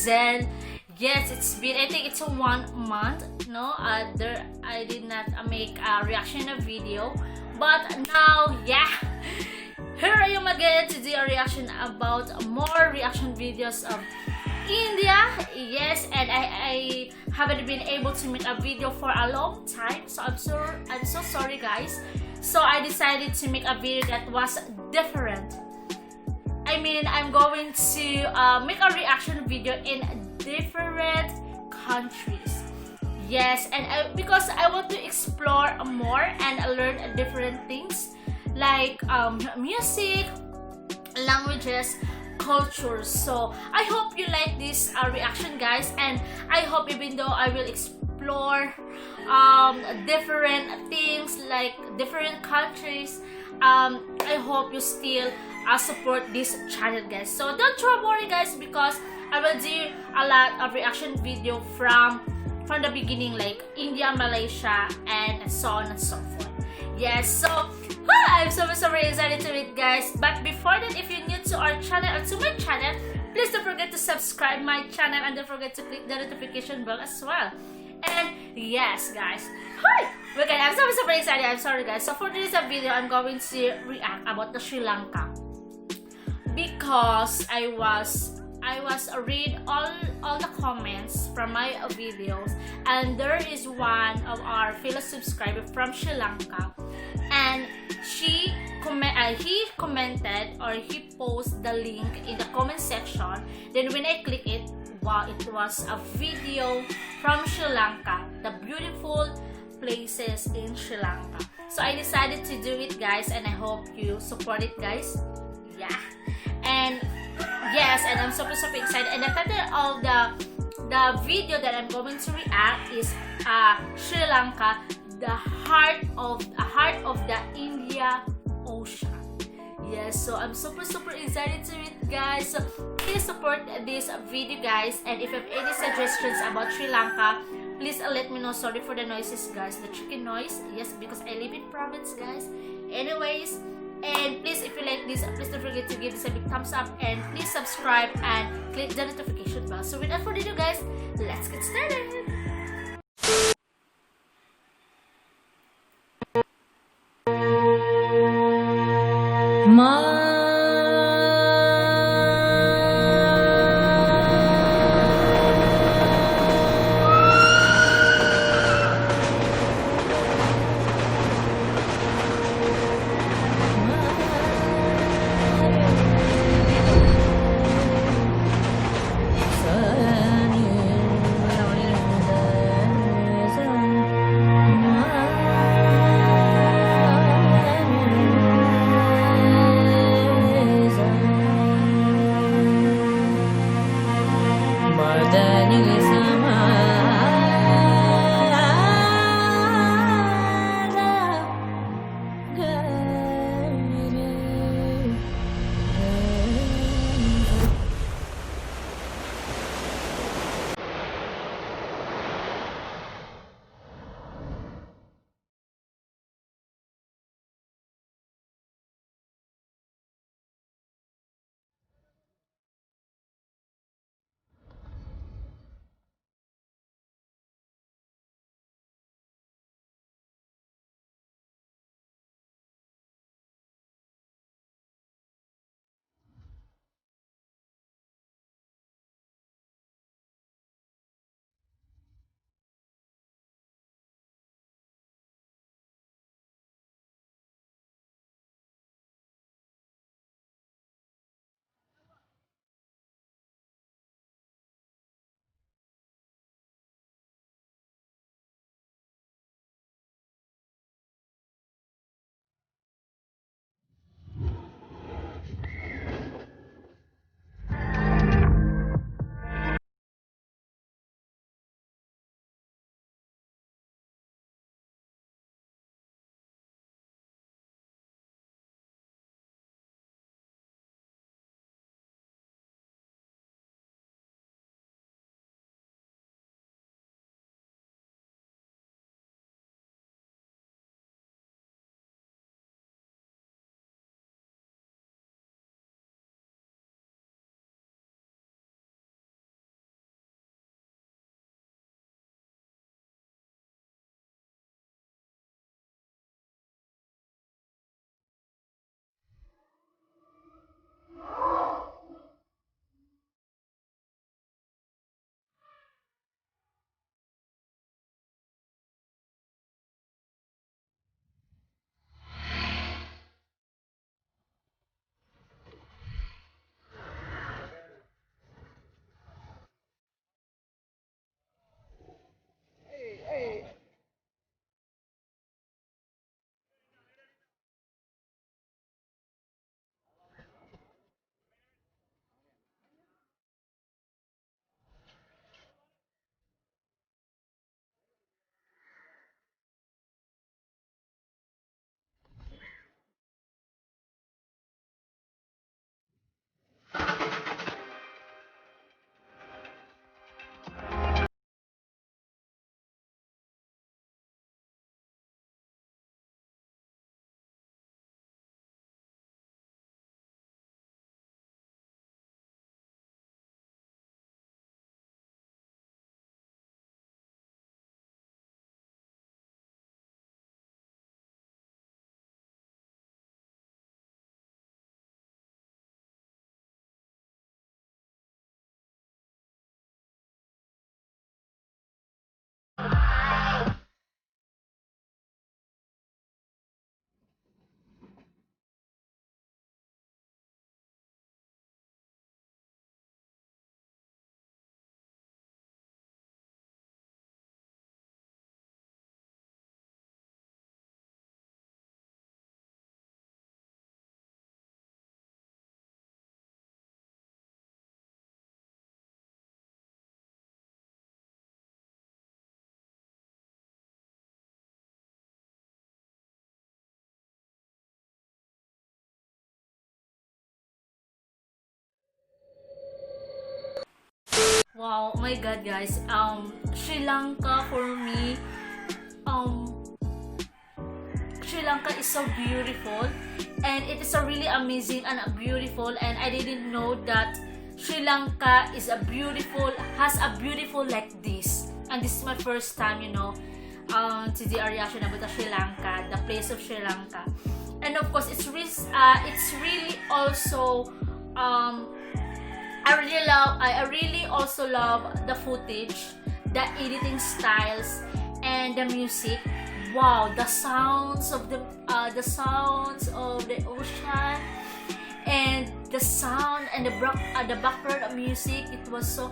Zen. Yes, it's been, I think it's 1 month. No, I did not make a reaction video, but now, yeah, here I am again to do a reaction about more reaction videos of India. Yes, and I haven't been able to make a video for a long time, so I'm so sorry, guys. So I decided to make a video that was different. I mean, I'm going to make a reaction video in different countries. Yes, and because I want to explore more and learn different things like music, languages, cultures. So I hope you like this reaction, guys, and I hope even though I will explore different things like different countries, I hope you still support this channel, guys. So don't worry, guys, because I will do a lot of reaction video from the beginning, like India, Malaysia, and so on and so forth. Yes, so I'm so very excited to it, guys. But before that, if you're new to our channel or to my channel, please don't forget to subscribe my channel and don't forget to click the notification bell as well. And yes, guys, hi! Okay, I'm so very excited. I'm sorry, guys. So for this video, I'm going to react about the Sri Lanka because I was read all the comments from my videos, and there is one of our fellow subscribers from Sri Lanka, and he commented or he posted the link in the comment section. Then when I click it, wow, it was a video from Sri Lanka, the beautiful places in Sri Lanka. So I decided to do it, guys, and I hope you support it, guys. Yeah, and yes, and I'm super excited. And the title of the video that I'm going to react is Sri Lanka, the heart of the India Ocean. Yes, so I'm super excited to it, guys. So please support this video, guys. And if you have any suggestions about Sri Lanka, please let me know. Sorry for the noises, guys, the chicken noise. Yes, because I live in province, guys. Anyways, and please, if you like this, please don't forget to give this a big thumbs up, and please subscribe and click the notification bell. So without further ado, guys, let's get started. Wow, oh my god guys, Sri Lanka for me, Sri Lanka is so beautiful, and it is a really amazing and beautiful, and I didn't know that Sri Lanka is has a beautiful like this. And this is my first time, you know, to the reaction about the Sri Lanka, the place of Sri Lanka. And of course, it's really also I really also love the footage, the editing styles, and the music. Wow, the sounds of the ocean, and the sound and the background of music. It was so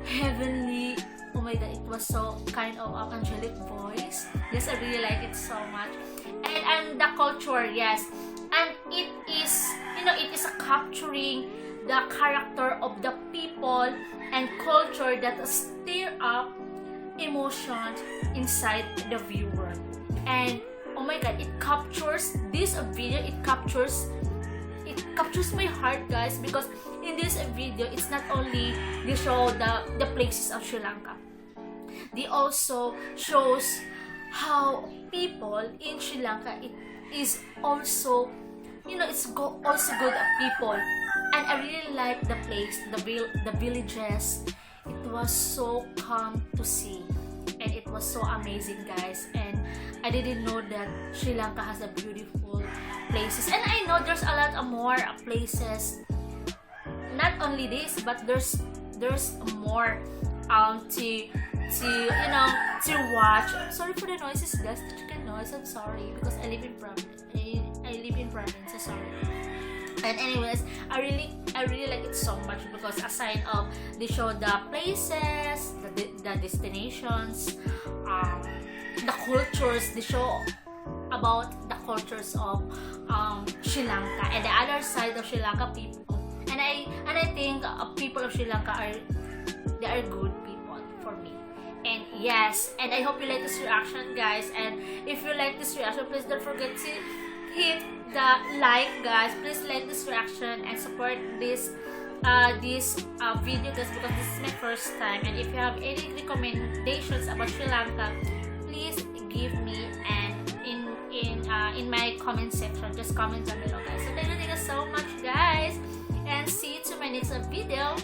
heavenly. Oh my god, it was so kind of angelic voice. Yes, I really like it so much. And the culture, yes, and it is, you know, it is capturing the character of the people and culture that stir up emotions inside the viewer. And oh my god, it captures this video. It captures my heart, guys, because in this video, it's not only they show the places of Sri Lanka. They also shows how people in Sri Lanka, it is also, you know, it's also good at people. And I really like the place, the villages. It was so calm to see, and it was so amazing, guys. And I didn't know that Sri Lanka has a beautiful places, and I know there's a lot of more places. Not only this, but there's more to you know, to watch. I'm sorry for the noises, guys. The chicken noise. I'm sorry because I live in province. So sorry. And anyways, I really like it so much because aside of they show the places, the destinations, the cultures, they show about the cultures of Sri Lanka and the other side of Sri Lanka people. And I think people of Sri Lanka are good people for me. And yes, and I hope you like this reaction, guys. And if you like this reaction, please don't forget to hit the like, guys. Please like this reaction and support this video, guys, because this is my first time. And if you have any recommendations about Sri Lanka, please give me in my comment section. Just comment down below, guys. So thank you so much, guys, and see you to my next video.